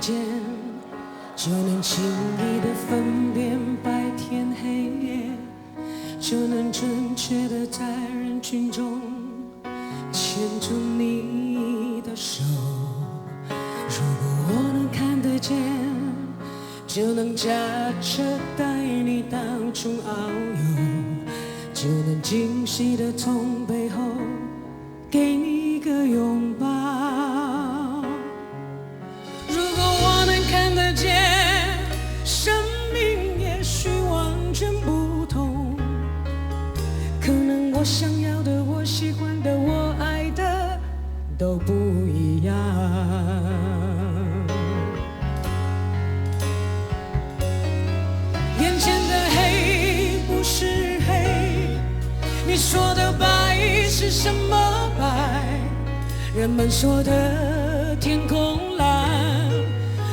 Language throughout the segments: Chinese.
见，就能轻易地分辨白天黑夜，就能准确地在人群中牵住你的手。如果我能看得见，就能驾车带你到处遨游，就能惊喜地从背后给你一个拥抱。如果我能看得见，生命也许完全不同，可能我想要的、我喜欢的、我爱的都不一样。眼前的黑不是黑，你说的白是什么白？人们说的天空蓝，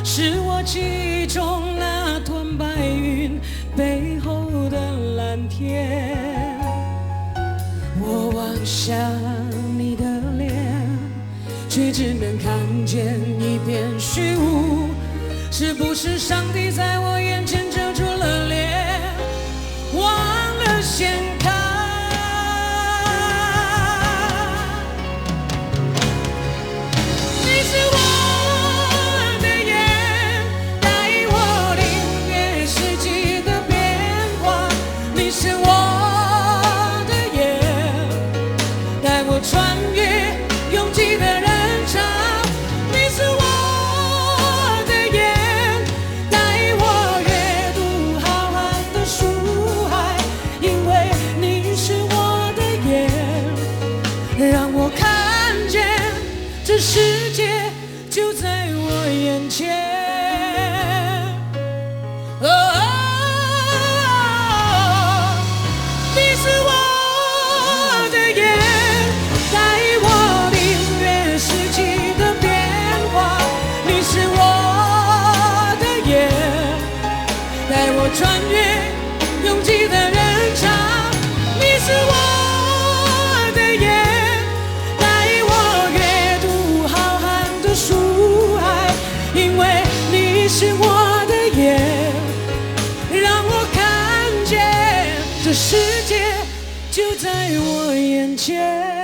是我记忆中那团白云背后的蓝天。我望向你的脸，却只能看见一片虚无。是不是上帝在我眼前遮住了脸，忘了掀开？你是我的眼，带我领略四季的变化。你是我的眼，带我穿越拥挤的人潮。你是我的眼，带我阅读浩瀚的书海，因为你是我的眼，让我看见这世界就在我眼前。你是我的眼，带我领略四季的变化。你是我的眼，带我穿越拥挤的人潮。你是我的眼，带我阅读浩瀚的书海，因为你是我的眼，让我看见这世界就在我眼前。